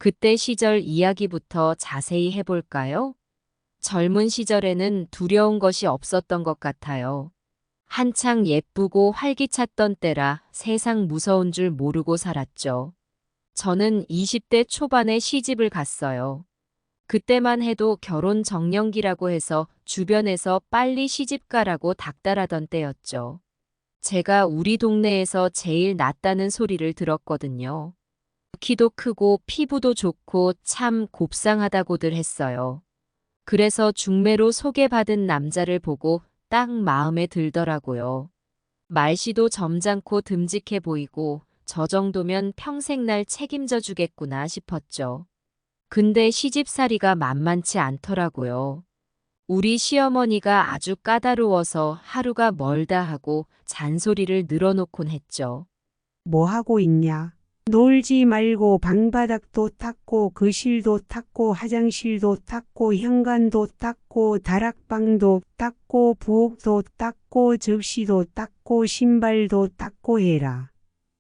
그때 시절 이야기부터 자세히 해볼까요? 젊은 시절에는 두려운 것이 없었던 것 같아요. 한창 예쁘고 활기찼던 때라 세상 무서운 줄 모르고 살았죠. 저는 20대 초반에 시집을 갔어요. 그때만 해도 결혼 정년기라고 해서 주변에서 빨리 시집 가라고 닥달하던 때였죠. 제가 우리 동네에서 제일 낫다는 소리를 들었거든요. 키도 크고 피부도 좋고 참 곱상하다고들 했어요. 그래서 중매로 소개받은 남자를 보고 딱 마음에 들더라고요. 말씨도 점잖고 듬직해 보이고 저 정도면 평생 날 책임져 주겠구나 싶었죠. 근데 시집살이가 만만치 않더라고요. 우리 시어머니가 아주 까다로워서 하루가 멀다 하고 잔소리를 늘어놓곤 했죠. 뭐 하고 있냐? 놀지 말고 방바닥도 닦고 거실도 닦고 화장실도 닦고 현관도 닦고 다락방도 닦고 부엌도 닦고 접시도 닦고 신발도 닦고 해라.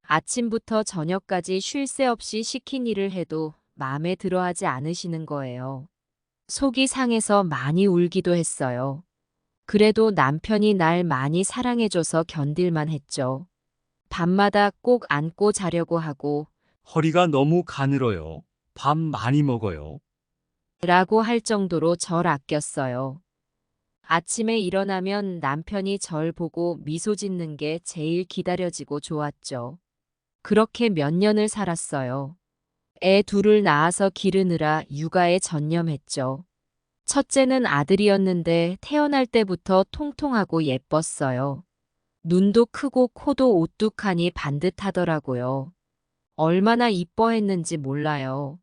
아침부터 저녁까지 쉴 새 없이 시킨 일을 해도 마음에 들어 하지 않으시는 거예요. 속이 상해서 많이 울기도 했어요. 그래도 남편이 날 많이 사랑해줘서 견딜만 했죠. 밤마다 꼭 안고 자려고 하고 허리가 너무 가늘어요. 밥 많이 먹어요. 라고 할 정도로 절 아꼈어요. 아침에 일어나면 남편이 절 보고 미소 짓는 게 제일 기다려지고 좋았죠. 그렇게 몇 년을 살았어요. 애 둘을 낳아서 기르느라 육아에 전념했죠. 첫째는 아들이었는데 태어날 때부터 통통하고 예뻤어요. 눈도 크고 코도 오뚝하니 반듯하더라고요. 얼마나 이뻐했는지 몰라요.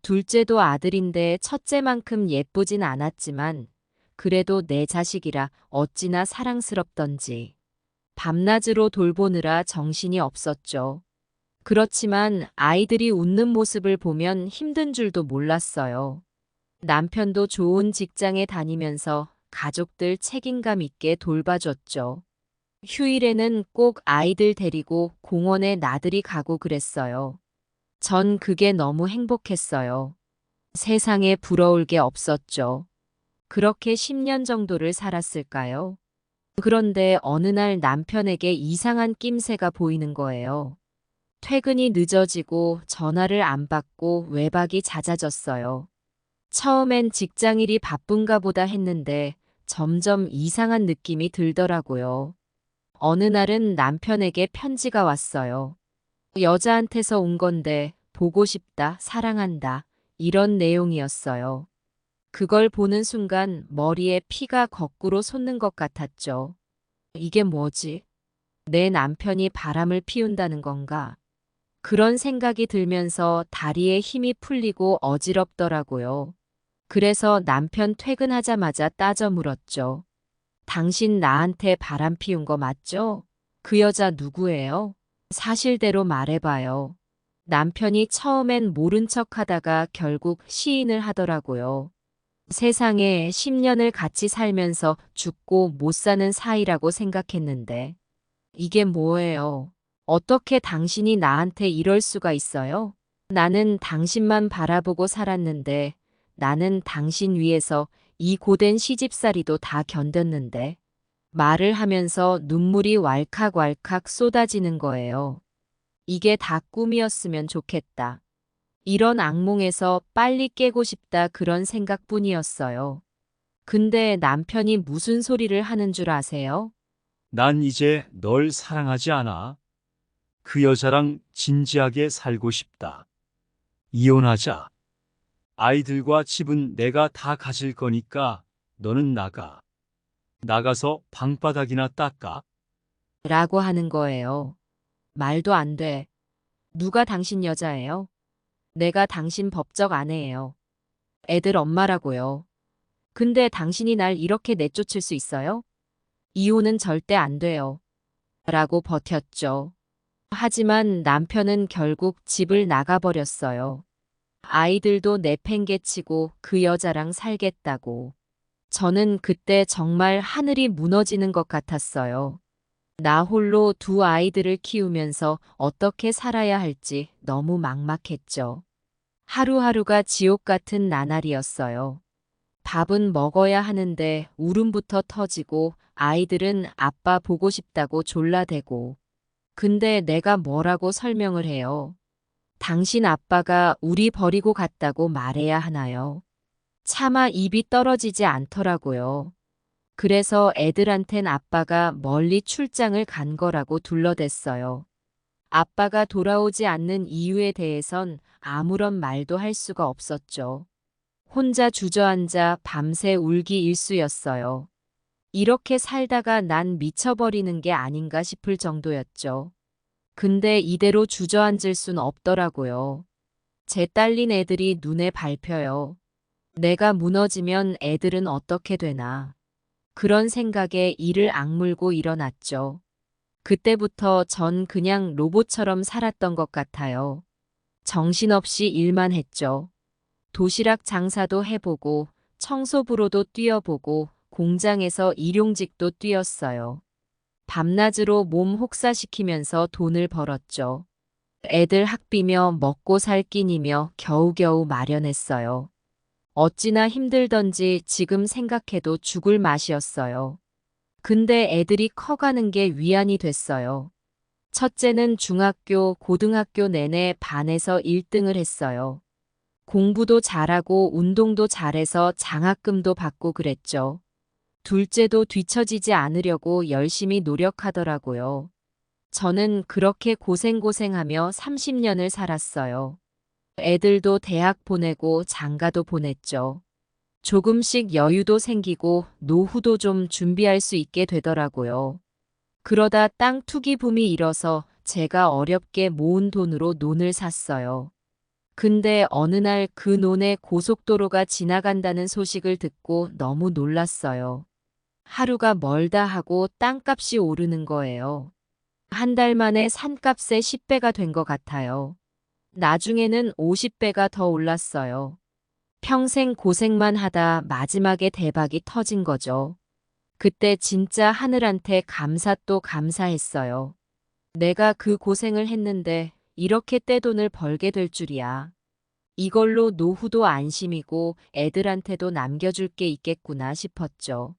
둘째도 아들인데 첫째만큼 예쁘진 않았지만 그래도 내 자식이라 어찌나 사랑스럽던지. 밤낮으로 돌보느라 정신이 없었죠. 그렇지만 아이들이 웃는 모습을 보면 힘든 줄도 몰랐어요. 남편도 좋은 직장에 다니면서 가족들 책임감 있게 돌봐줬죠. 휴일에는 꼭 아이들 데리고 공원에 나들이 가고 그랬어요. 전 그게 너무 행복했어요. 세상에 부러울 게 없었죠. 그렇게 10년 정도를 살았을까요? 그런데 어느 날 남편에게 이상한 낌새가 보이는 거예요. 퇴근이 늦어지고 전화를 안 받고 외박이 잦아졌어요. 처음엔 직장일이 바쁜가 보다 했는데 점점 이상한 느낌이 들더라고요. 어느 날은 남편에게 편지가 왔어요. 여자한테서 온 건데 보고 싶다, 사랑한다, 이런 내용이었어요. 그걸 보는 순간 머리에 피가 거꾸로 솟는 것 같았죠. 이게 뭐지? 내 남편이 바람을 피운다는 건가? 그런 생각이 들면서 다리에 힘이 풀리고 어지럽더라고요. 그래서 남편 퇴근하자마자 따져 물었죠. 당신 나한테 바람 피운 거 맞죠? 그 여자 누구예요? 사실대로 말해봐요. 남편이 처음엔 모른 척 하다가 결국 시인을 하더라고요. 세상에 10년을 같이 살면서 죽고 못 사는 사이라고 생각했는데. 이게 뭐예요? 어떻게 당신이 나한테 이럴 수가 있어요? 나는 당신만 바라보고 살았는데, 나는 당신 위해서 이 고된 시집살이도 다 견뎠는데, 말을 하면서 눈물이 왈칵왈칵 쏟아지는 거예요. 이게 다 꿈이었으면 좋겠다. 이런 악몽에서 빨리 깨고 싶다 그런 생각뿐이었어요. 근데 남편이 무슨 소리를 하는 줄 아세요? 난 이제 널 사랑하지 않아. 그 여자랑 진지하게 살고 싶다. 이혼하자. 아이들과 집은 내가 다 가질 거니까 너는 나가. 나가서 방바닥이나 닦아. 라고 하는 거예요. 말도 안 돼. 누가 당신 여자예요? 내가 당신 법적 아내예요. 애들 엄마라고요. 근데 당신이 날 이렇게 내쫓을 수 있어요? 이혼은 절대 안 돼요. 라고 버텼죠. 하지만 남편은 결국 집을 나가버렸어요. 아이들도 내팽개치고 그 여자랑 살겠다고. 저는 그때 정말 하늘이 무너지는 것 같았어요. 나 홀로 두 아이들을 키우면서 어떻게 살아야 할지 너무 막막했죠. 하루하루가 지옥 같은 나날이었어요. 밥은 먹어야 하는데 울음부터 터지고 아이들은 아빠 보고 싶다고 졸라대고. 근데 내가 뭐라고 설명을 해요? 당신 아빠가 우리 버리고 갔다고 말해야 하나요? 차마 입이 떨어지지 않더라고요. 그래서 애들한텐 아빠가 멀리 출장을 간 거라고 둘러댔어요. 아빠가 돌아오지 않는 이유에 대해선 아무런 말도 할 수가 없었죠. 혼자 주저앉아 밤새 울기 일쑤였어요. 이렇게 살다가 난 미쳐버리는 게 아닌가 싶을 정도였죠. 근데 이대로 주저앉을 순 없더라고요. 제 딸린 애들이 눈에 밟혀요. 내가 무너지면 애들은 어떻게 되나. 그런 생각에 이를 악물고 일어났죠. 그때부터 전 그냥 로봇처럼 살았던 것 같아요. 정신없이 일만 했죠. 도시락 장사도 해보고 청소부로도 뛰어보고 공장에서 일용직도 뛰었어요. 밤낮으로 몸 혹사시키면서 돈을 벌었죠. 애들 학비며 먹고 살 끼니며 겨우겨우 마련했어요. 어찌나 힘들던지 지금 생각해도 죽을 맛이었어요. 근데 애들이 커가는 게 위안이 됐어요. 첫째는 중학교, 고등학교 내내 반에서 1등을 했어요. 공부도 잘하고 운동도 잘해서 장학금도 받고 그랬죠. 둘째도 뒤처지지 않으려고 열심히 노력하더라고요. 저는 그렇게 고생하며 30년을 살았어요. 애들도 대학 보내고 장가도 보냈죠. 조금씩 여유도 생기고 노후도 좀 준비할 수 있게 되더라고요. 그러다 땅 투기 붐이 일어서 제가 어렵게 모은 돈으로 논을 샀어요. 근데 어느 날 그 논에 고속도로가 지나간다는 소식을 듣고 너무 놀랐어요. 하루가 멀다 하고 땅값이 오르는 거예요. 한 달 만에 산값의 10배가 된 것 같아요. 나중에는 50배가 더 올랐어요. 평생 고생만 하다 마지막에 대박이 터진 거죠. 그때 진짜 하늘한테 감사 또 감사했어요. 내가 그 고생을 했는데 이렇게 떼돈을 벌게 될 줄이야. 이걸로 노후도 안심이고 애들한테도 남겨줄 게 있겠구나 싶었죠.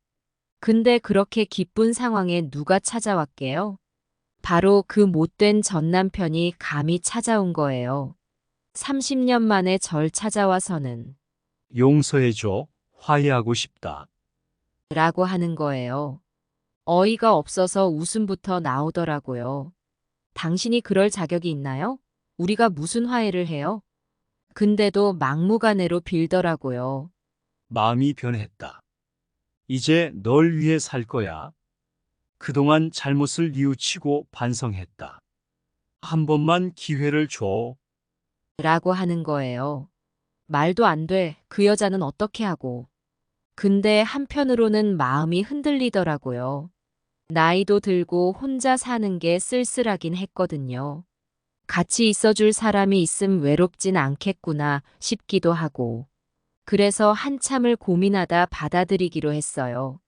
근데 그렇게 기쁜 상황에 누가 찾아왔게요? 바로 그 못된 전 남편이 감히 찾아온 거예요. 30년 만에 절 찾아와서는 용서해줘. 화해하고 싶다. 라고 하는 거예요. 어이가 없어서 웃음부터 나오더라고요. 당신이 그럴 자격이 있나요? 우리가 무슨 화해를 해요? 근데도 막무가내로 빌더라고요. 마음이 변했다. 이제 널 위해 살 거야. 그동안 잘못을 뉘우치고 반성했다. 한 번만 기회를 줘. 라고 하는 거예요. 말도 안 돼. 그 여자는 어떻게 하고. 근데 한편으로는 마음이 흔들리더라고요. 나이도 들고 혼자 사는 게 쓸쓸하긴 했거든요. 같이 있어줄 사람이 있음 외롭진 않겠구나 싶기도 하고. 그래서 한참을 고민하다 받아들이기로 했어요.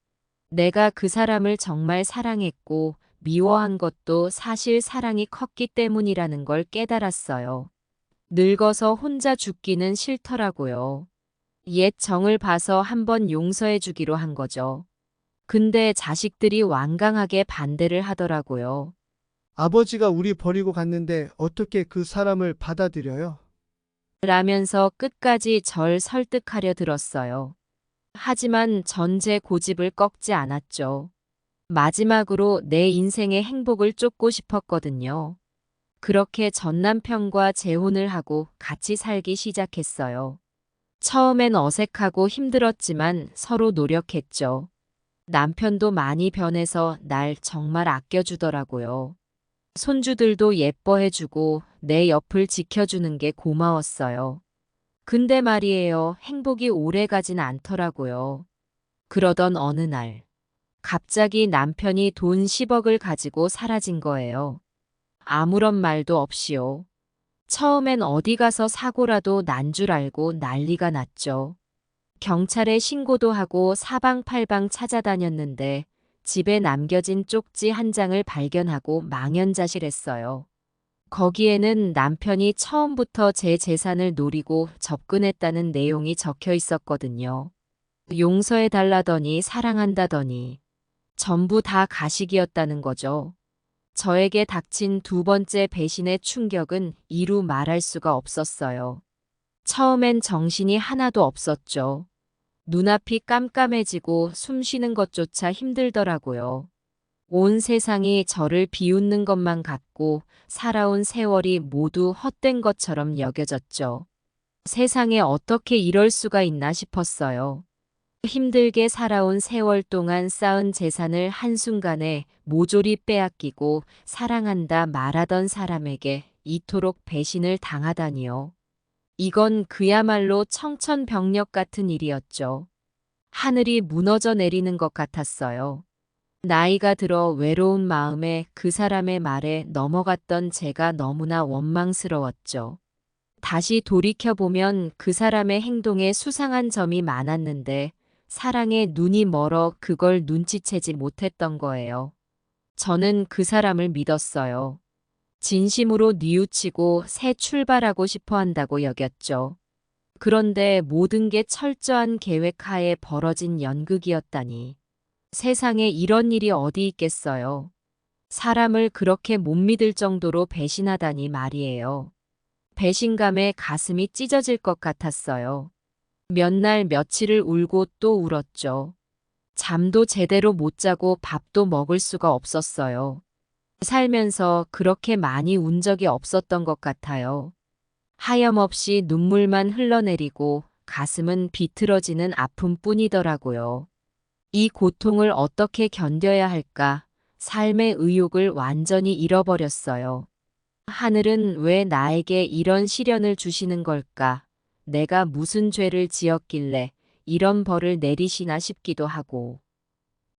내가 그 사람을 정말 사랑했고 미워한 것도 사실 사랑이 컸기 때문이라는 걸 깨달았어요. 늙어서 혼자 죽기는 싫더라고요. 옛 정을 봐서 한번 용서해 주기로 한 거죠. 근데 자식들이 완강하게 반대를 하더라고요. 아버지가 우리 버리고 갔는데 어떻게 그 사람을 받아들여요? 라면서 끝까지 절 설득하려 들었어요. 하지만 전 제 고집을 꺾지 않았죠. 마지막으로 내 인생의 행복을 쫓고 싶었거든요. 그렇게 전 남편과 재혼을 하고 같이 살기 시작했어요. 처음엔 어색하고 힘들었지만 서로 노력했죠. 남편도 많이 변해서 날 정말 아껴주더라고요. 손주들도 예뻐해주고 내 옆을 지켜주는 게 고마웠어요. 근데 말이에요, 행복이 오래 가진 않더라고요. 그러던 어느 날, 갑자기 남편이 돈 10억을 가지고 사라진 거예요. 아무런 말도 없이요. 처음엔 어디 가서 사고라도 난 줄 알고 난리가 났죠. 경찰에 신고도 하고 사방팔방 찾아다녔는데 집에 남겨진 쪽지 한 장을 발견하고 망연자실했어요. 거기에는 남편이 처음부터 제 재산을 노리고 접근했다는 내용이 적혀 있었거든요. 용서해달라더니 사랑한다더니 전부 다 가식이었다는 거죠. 저에게 닥친 두 번째 배신의 충격은 이루 말할 수가 없었어요. 처음엔 정신이 하나도 없었죠. 눈앞이 깜깜해지고 숨 쉬는 것조차 힘들더라고요. 온 세상이 저를 비웃는 것만 같고 살아온 세월이 모두 헛된 것처럼 여겨졌죠. 세상에 어떻게 이럴 수가 있나 싶었어요. 힘들게 살아온 세월 동안 쌓은 재산을 한순간에 모조리 빼앗기고 사랑한다 말하던 사람에게 이토록 배신을 당하다니요. 이건 그야말로 청천벽력 같은 일이었죠. 하늘이 무너져 내리는 것 같았어요. 나이가 들어 외로운 마음에 그 사람의 말에 넘어갔던 제가 너무나 원망스러웠죠. 다시 돌이켜보면 그 사람의 행동에 수상한 점이 많았는데 사랑에 눈이 멀어 그걸 눈치채지 못했던 거예요. 저는 그 사람을 믿었어요. 진심으로 뉘우치고 새 출발하고 싶어 한다고 여겼죠. 그런데 모든 게 철저한 계획 하에 벌어진 연극이었다니. 세상에 이런 일이 어디 있겠어요. 사람을 그렇게 못 믿을 정도로 배신하다니 말이에요. 배신감에 가슴이 찢어질 것 같았어요. 몇 날 며칠을 울고 또 울었죠. 잠도 제대로 못 자고 밥도 먹을 수가 없었어요. 살면서 그렇게 많이 운 적이 없었던 것 같아요. 하염없이 눈물만 흘러내리고 가슴은 비틀어지는 아픔뿐이더라고요. 이 고통을 어떻게 견뎌야 할까? 삶의 의욕을 완전히 잃어버렸어요. 하늘은 왜 나에게 이런 시련을 주시는 걸까? 내가 무슨 죄를 지었길래 이런 벌을 내리시나 싶기도 하고.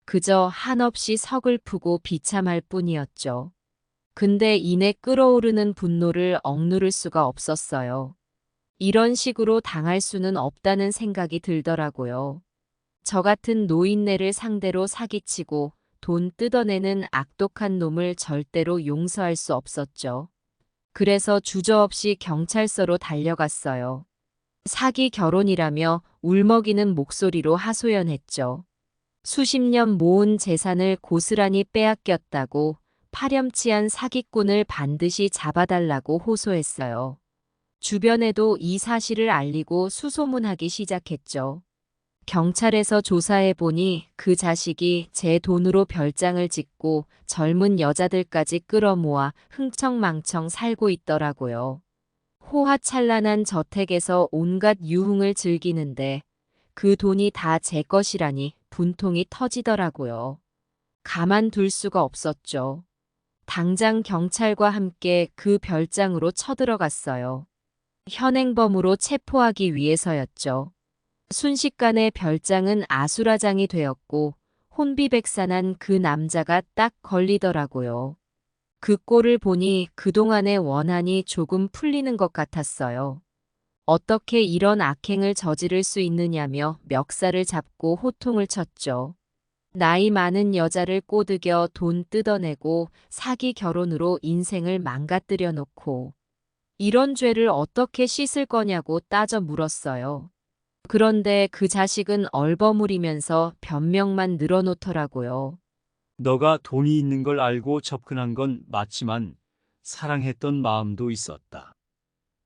그저 한없이 서글프고 비참할 뿐이었죠. 근데 이내 끓어오르는 분노를 억누를 수가 없었어요. 이런 식으로 당할 수는 없다는 생각이 들더라고요. 저 같은 노인네를 상대로 사기치고 돈 뜯어내는 악독한 놈을 절대로 용서할 수 없었죠. 그래서 주저없이 경찰서로 달려갔어요. 사기 결혼이라며 울먹이는 목소리로 하소연했죠. 수십 년 모은 재산을 고스란히 빼앗겼다고 파렴치한 사기꾼을 반드시 잡아달라고 호소했어요. 주변에도 이 사실을 알리고 수소문하기 시작했죠. 경찰에서 조사해보니 그 자식이 제 돈으로 별장을 짓고 젊은 여자들까지 끌어모아 흥청망청 살고 있더라고요. 호화찬란한 저택에서 온갖 유흥을 즐기는데 그 돈이 다 제 것이라니 분통이 터지더라고요. 가만둘 수가 없었죠. 당장 경찰과 함께 그 별장으로 쳐들어갔어요. 현행범으로 체포하기 위해서였죠. 순식간에 별장은 아수라장이 되었고 혼비백산한 그 남자가 딱 걸리더라고요. 그 꼴을 보니 그동안의 원한이 조금 풀리는 것 같았어요. 어떻게 이런 악행을 저지를 수 있느냐며 멱살을 잡고 호통을 쳤죠. 나이 많은 여자를 꼬드겨 돈 뜯어내고 사기 결혼으로 인생을 망가뜨려 놓고 이런 죄를 어떻게 씻을 거냐고 따져 물었어요. 그런데 그 자식은 얼버무리면서 변명만 늘어놓더라고요. 너가 돈이 있는 걸 알고 접근한 건 맞지만 사랑했던 마음도 있었다.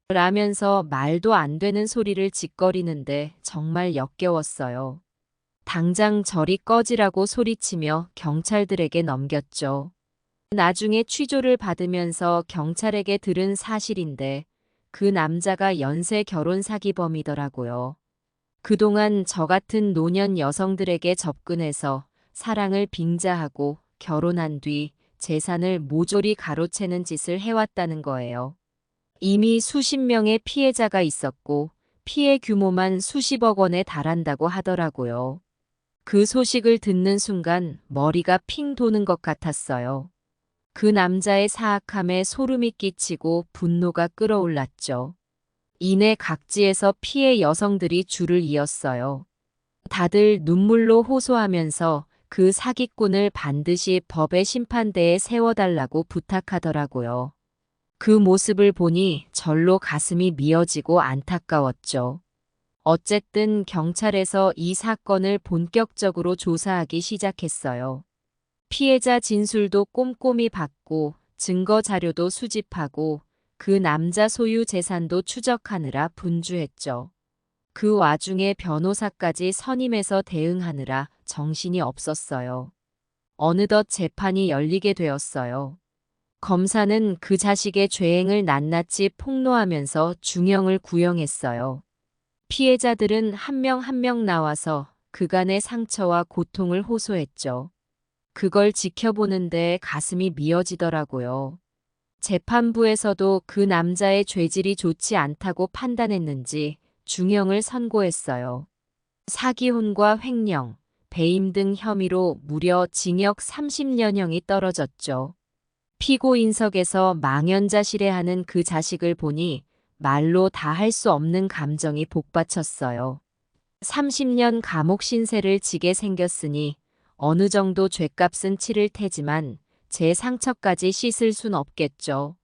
라면서 말도 안 되는 소리를 짓거리는데 정말 역겨웠어요. 당장 저리 꺼지라고 소리치며 경찰들에게 넘겼죠. 나중에 취조를 받으면서 경찰에게 들은 사실인데 그 남자가 연쇄 결혼 사기범이더라고요. 그동안 저 같은 노년 여성들에게 접근해서 사랑을 빙자하고 결혼한 뒤 재산을 모조리 가로채는 짓을 해왔다는 거예요. 이미 수십 명의 피해자가 있었고 피해 규모만 수십억 원에 달한다고 하더라고요. 그 소식을 듣는 순간 머리가 핑 도는 것 같았어요. 그 남자의 사악함에 소름이 끼치고 분노가 끓어올랐죠. 이내 각지에서 피해 여성들이 줄을 이었어요. 다들 눈물로 호소하면서 그 사기꾼을 반드시 법의 심판대에 세워달라고 부탁하더라고요. 그 모습을 보니 절로 가슴이 미어지고 안타까웠죠. 어쨌든 경찰에서 이 사건을 본격적으로 조사하기 시작했어요. 피해자 진술도 꼼꼼히 받고 증거 자료도 수집하고 그 남자 소유 재산도 추적하느라 분주했죠. 그 와중에 변호사까지 선임해서 대응하느라 정신이 없었어요. 어느덧 재판이 열리게 되었어요. 검사는 그 자식의 죄행을 낱낱이 폭로하면서 중형을 구형했어요. 피해자들은 한 명 한 명 나와서 그간의 상처와 고통을 호소했죠. 그걸 지켜보는데 가슴이 미어지더라고요. 재판부에서도 그 남자의 죄질이 좋지 않다고 판단했는지 중형을 선고했어요. 사기혼과 횡령, 배임 등 혐의로 무려 징역 30년형이 떨어졌죠. 피고인석에서 망연자실해하는 그 자식을 보니 말로 다 할 수 없는 감정이 복받쳤어요. 30년 감옥 신세를 지게 생겼으니 어느 정도 죗값은 치를 테지만 제 상처까지 씻을 순 없겠죠.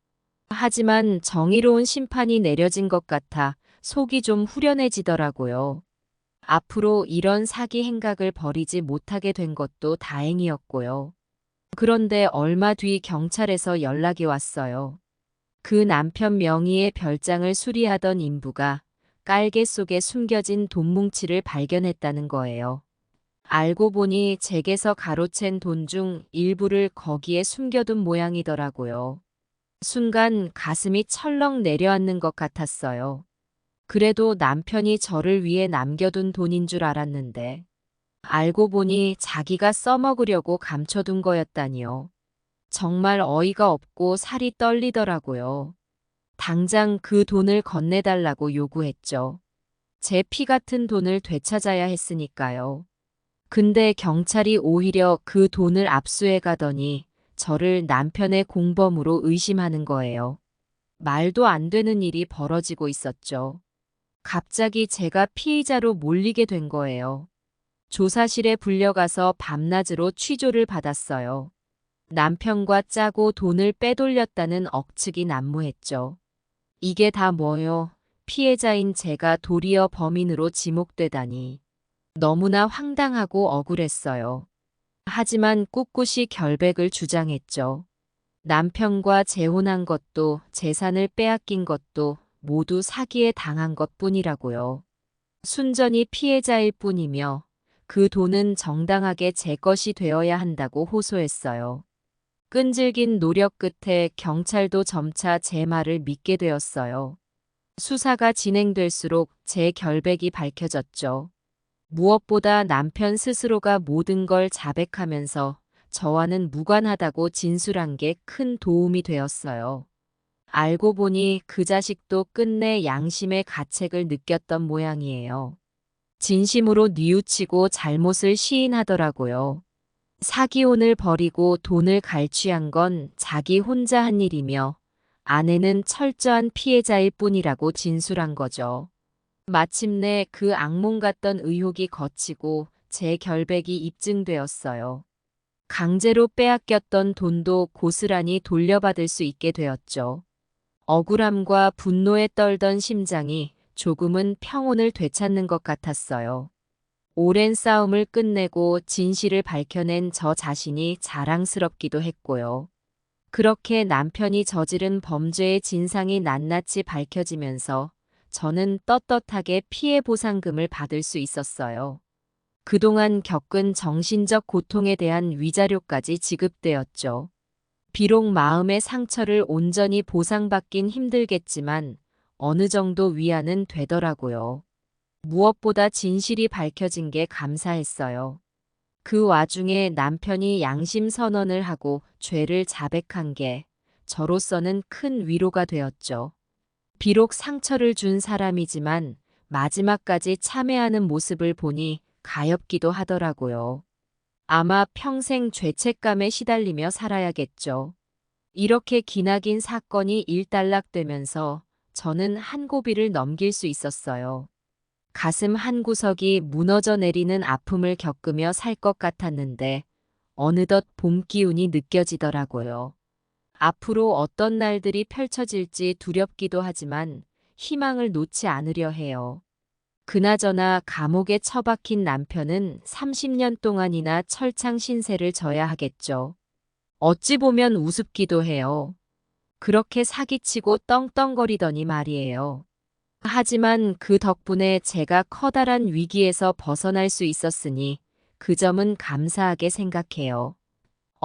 하지만 정의로운 심판이 내려진 것 같아 속이 좀 후련해지더라고요. 앞으로 이런 사기 행각을 벌이지 못하게 된 것도 다행이었고요. 그런데 얼마 뒤 경찰에서 연락이 왔어요. 그 남편 명의의 별장을 수리하던 인부가 깔개 속에 숨겨진 돈 뭉치를 발견했다는 거예요. 알고 보니 잭에서 가로챈 돈 중 일부를 거기에 숨겨둔 모양이더라고요. 순간 가슴이 철렁 내려앉는 것 같았어요. 그래도 남편이 저를 위해 남겨둔 돈인 줄 알았는데 알고 보니 자기가 써먹으려고 감춰둔 거였다니요. 정말 어이가 없고 살이 떨리더라고요. 당장 그 돈을 건네달라고 요구했죠. 제 피 같은 돈을 되찾아야 했으니까요. 근데 경찰이 오히려 그 돈을 압수해 가더니 저를 남편의 공범으로 의심하는 거예요. 말도 안 되는 일이 벌어지고 있었죠. 갑자기 제가 피의자로 몰리게 된 거예요. 조사실에 불려가서 밤낮으로 취조를 받았어요. 남편과 짜고 돈을 빼돌렸다는 억측이 난무했죠. 이게 다 뭐요? 피해자인 제가 도리어 범인으로 지목되다니. 너무나 황당하고 억울했어요. 하지만 꿋꿋이 결백을 주장했죠. 남편과 재혼한 것도 재산을 빼앗긴 것도 모두 사기에 당한 것뿐이라고요. 순전히 피해자일 뿐이며 그 돈은 정당하게 제 것이 되어야 한다고 호소했어요. 끈질긴 노력 끝에 경찰도 점차 제 말을 믿게 되었어요. 수사가 진행될수록 제 결백이 밝혀졌죠. 무엇보다 남편 스스로가 모든 걸 자백하면서 저와는 무관하다고 진술한 게 큰 도움이 되었어요. 알고 보니 그 자식도 끝내 양심의 가책을 느꼈던 모양이에요. 진심으로 뉘우치고 잘못을 시인하더라고요. 사기혼을 벌이고 돈을 갈취한 건 자기 혼자 한 일이며 아내는 철저한 피해자일 뿐이라고 진술한 거죠. 마침내 그 악몽 같던 의혹이 거치고 제 결백이 입증되었어요. 강제로 빼앗겼던 돈도 고스란히 돌려받을 수 있게 되었죠. 억울함과 분노에 떨던 심장이 조금은 평온을 되찾는 것 같았어요. 오랜 싸움을 끝내고 진실을 밝혀낸 저 자신이 자랑스럽기도 했고요. 그렇게 남편이 저지른 범죄의 진상이 낱낱이 밝혀지면서 저는 떳떳하게 피해 보상금을 받을 수 있었어요. 그동안 겪은 정신적 고통에 대한 위자료까지 지급되었죠. 비록 마음의 상처를 온전히 보상받긴 힘들겠지만 어느 정도 위안은 되더라고요. 무엇보다 진실이 밝혀진 게 감사했어요. 그 와중에 남편이 양심 선언을 하고 죄를 자백한 게 저로서는 큰 위로가 되었죠. 비록 상처를 준 사람이지만 마지막까지 참회하는 모습을 보니 가엾기도 하더라고요. 아마 평생 죄책감에 시달리며 살아야겠죠. 이렇게 기나긴 사건이 일단락되면서 저는 한 고비를 넘길 수 있었어요. 가슴 한 구석이 무너져 내리는 아픔을 겪으며 살 것 같았는데 어느덧 봄 기운이 느껴지더라고요. 앞으로 어떤 날들이 펼쳐질지 두렵기도 하지만 희망을 놓지 않으려 해요. 그나저나 감옥에 처박힌 남편은 30년 동안이나 철창 신세를 져야 하겠죠. 어찌 보면 우습기도 해요. 그렇게 사기치고 떵떵거리더니 말이에요. 하지만 그 덕분에 제가 커다란 위기에서 벗어날 수 있었으니 그 점은 감사하게 생각해요.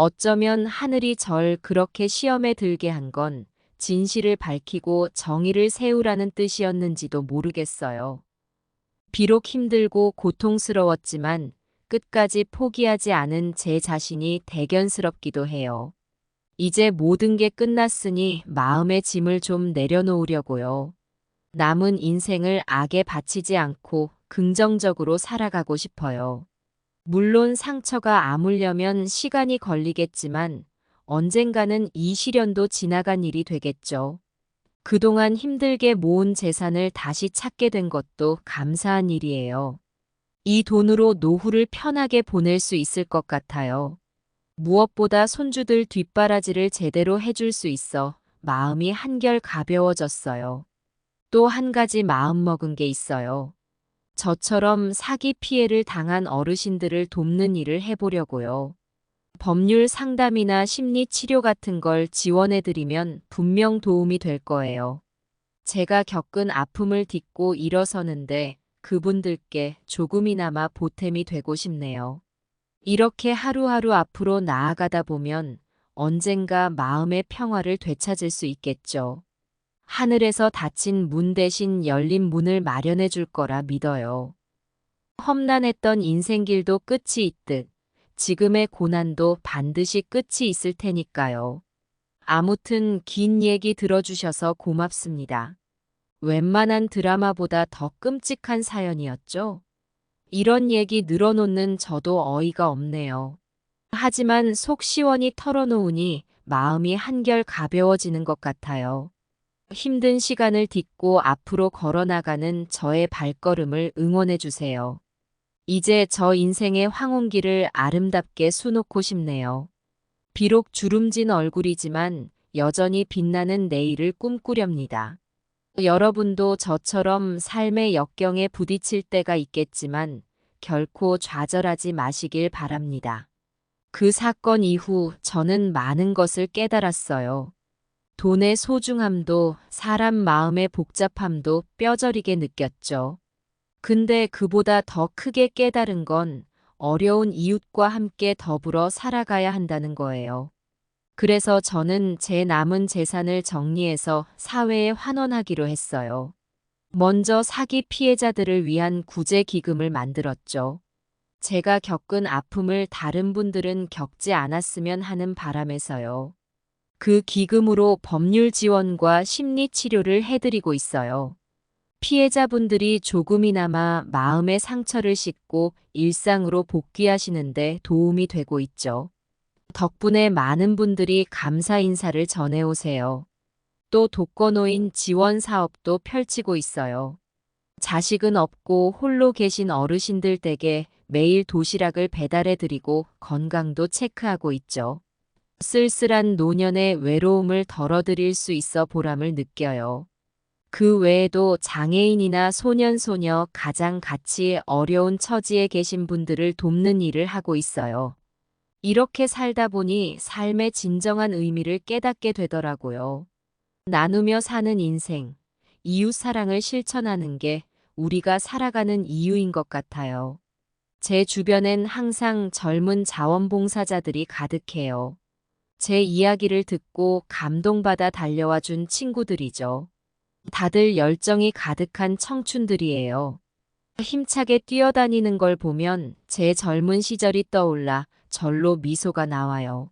어쩌면 하늘이 절 그렇게 시험에 들게 한 건 진실을 밝히고 정의를 세우라는 뜻이었는지도 모르겠어요. 비록 힘들고 고통스러웠지만 끝까지 포기하지 않은 제 자신이 대견스럽기도 해요. 이제 모든 게 끝났으니 마음의 짐을 좀 내려놓으려고요. 남은 인생을 악에 바치지 않고 긍정적으로 살아가고 싶어요. 물론 상처가 아물려면 시간이 걸리겠지만 언젠가는 이 시련도 지나간 일이 되겠죠. 그동안 힘들게 모은 재산을 다시 찾게 된 것도 감사한 일이에요. 이 돈으로 노후를 편하게 보낼 수 있을 것 같아요. 무엇보다 손주들 뒷바라지를 제대로 해줄 수 있어 마음이 한결 가벼워졌어요. 또 한 가지 마음먹은 게 있어요. 저처럼 사기 피해를 당한 어르신들을 돕는 일을 해보려고요. 법률 상담이나 심리 치료 같은 걸 지원해드리면 분명 도움이 될 거예요. 제가 겪은 아픔을 딛고 일어서는데 그분들께 조금이나마 보탬이 되고 싶네요. 이렇게 하루하루 앞으로 나아가다 보면 언젠가 마음의 평화를 되찾을 수 있겠죠. 하늘에서 닫힌 문 대신 열린 문을 마련해 줄 거라 믿어요. 험난했던 인생길도 끝이 있듯 지금의 고난도 반드시 끝이 있을 테니까요. 아무튼 긴 얘기 들어주셔서 고맙습니다. 웬만한 드라마보다 더 끔찍한 사연이었죠? 이런 얘기 늘어놓는 저도 어이가 없네요. 하지만 속 시원히 털어놓으니 마음이 한결 가벼워지는 것 같아요. 힘든 시간을 딛고 앞으로 걸어나가는 저의 발걸음을 응원해주세요. 이제 저 인생의 황혼기를 아름답게 수놓고 싶네요. 비록 주름진 얼굴이지만 여전히 빛나는 내일을 꿈꾸렵니다. 여러분도 저처럼 삶의 역경에 부딪힐 때가 있겠지만 결코 좌절하지 마시길 바랍니다. 그 사건 이후 저는 많은 것을 깨달았어요. 돈의 소중함도 사람 마음의 복잡함도 뼈저리게 느꼈죠. 근데 그보다 더 크게 깨달은 건 어려운 이웃과 함께 더불어 살아가야 한다는 거예요. 그래서 저는 제 남은 재산을 정리해서 사회에 환원하기로 했어요. 먼저 사기 피해자들을 위한 구제 기금을 만들었죠. 제가 겪은 아픔을 다른 분들은 겪지 않았으면 하는 바람에서요. 그 기금으로 법률 지원과 심리 치료를 해드리고 있어요. 피해자분들이 조금이나마 마음의 상처를 씻고 일상으로 복귀하시는데 도움이 되고 있죠. 덕분에 많은 분들이 감사 인사를 전해오세요. 또 독거노인 지원 사업도 펼치고 있어요. 자식은 없고 홀로 계신 어르신들 댁에 매일 도시락을 배달해드리고 건강도 체크하고 있죠. 쓸쓸한 노년의 외로움을 덜어드릴 수 있어 보람을 느껴요. 그 외에도 장애인이나 소년소녀 가장 같이 어려운 처지에 계신 분들을 돕는 일을 하고 있어요. 이렇게 살다 보니 삶의 진정한 의미를 깨닫게 되더라고요. 나누며 사는 인생, 이웃 사랑을 실천하는 게 우리가 살아가는 이유인 것 같아요. 제 주변엔 항상 젊은 자원봉사자들이 가득해요. 제 이야기를 듣고 감동받아 달려와 준 친구들이죠. 다들 열정이 가득한 청춘들이에요. 힘차게 뛰어다니는 걸 보면 제 젊은 시절이 떠올라 절로 미소가 나와요.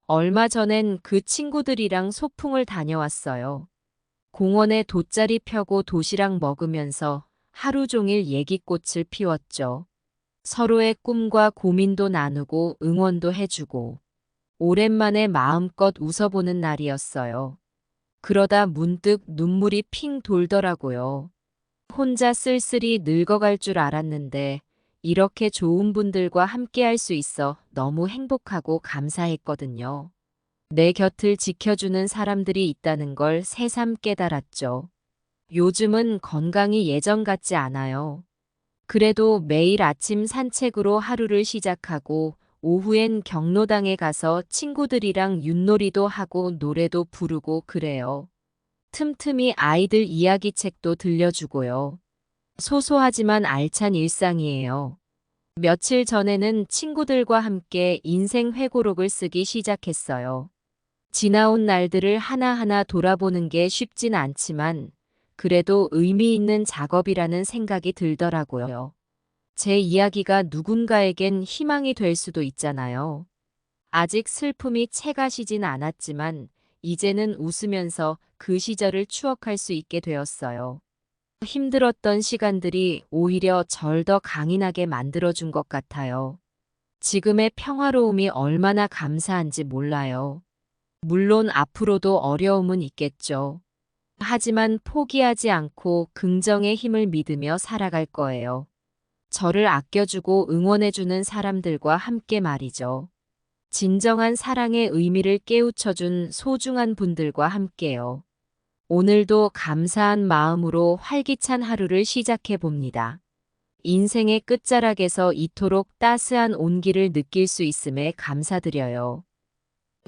얼마 전엔 그 친구들이랑 소풍을 다녀왔어요. 공원에 돗자리 펴고 도시락 먹으면서 하루 종일 얘기꽃을 피웠죠. 서로의 꿈과 고민도 나누고 응원도 해주고 오랜만에 마음껏 웃어보는 날이었어요. 그러다 문득 눈물이 핑 돌더라고요. 혼자 쓸쓸히 늙어갈 줄 알았는데 이렇게 좋은 분들과 함께 할 수 있어 너무 행복하고 감사했거든요. 내 곁을 지켜주는 사람들이 있다는 걸 새삼 깨달았죠. 요즘은 건강이 예전 같지 않아요. 그래도 매일 아침 산책으로 하루를 시작하고 오후엔 경로당에 가서 친구들이랑 윷놀이도 하고 노래도 부르고 그래요. 틈틈이 아이들 이야기책도 들려주고요. 소소하지만 알찬 일상이에요. 며칠 전에는 친구들과 함께 인생 회고록을 쓰기 시작했어요. 지나온 날들을 하나하나 돌아보는 게 쉽진 않지만 그래도 의미 있는 작업이라는 생각이 들더라고요. 제 이야기가 누군가에겐 희망이 될 수도 있잖아요. 아직 슬픔이 채가시진 않았지만 이제는 웃으면서 그 시절을 추억할 수 있게 되었어요. 힘들었던 시간들이 오히려 절 더 강인하게 만들어준 것 같아요. 지금의 평화로움이 얼마나 감사한지 몰라요. 물론 앞으로도 어려움은 있겠죠. 하지만 포기하지 않고 긍정의 힘을 믿으며 살아갈 거예요. 저를 아껴주고 응원해주는 사람들과 함께 말이죠. 진정한 사랑의 의미를 깨우쳐준 소중한 분들과 함께요. 오늘도 감사한 마음으로 활기찬 하루를 시작해 봅니다. 인생의 끝자락에서 이토록 따스한 온기를 느낄 수 있음에 감사드려요.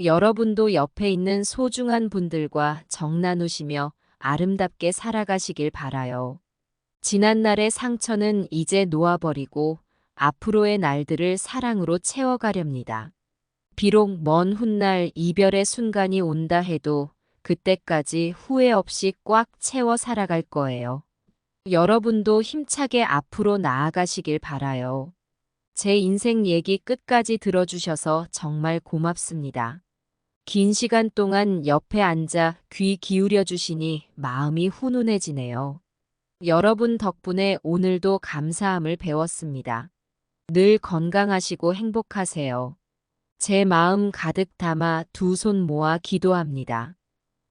여러분도 옆에 있는 소중한 분들과 정 나누시며 아름답게 살아가시길 바라요. 지난날의 상처는 이제 놓아버리고 앞으로의 날들을 사랑으로 채워가렵니다. 비록 먼 훗날 이별의 순간이 온다 해도 그때까지 후회 없이 꽉 채워 살아갈 거예요. 여러분도 힘차게 앞으로 나아가시길 바라요. 제 인생 얘기 끝까지 들어주셔서 정말 고맙습니다. 긴 시간 동안 옆에 앉아 귀 기울여 주시니 마음이 훈훈해지네요. 여러분 덕분에 오늘도 감사함을 배웠습니다. 늘 건강하시고 행복하세요. 제 마음 가득 담아 두 손 모아 기도합니다.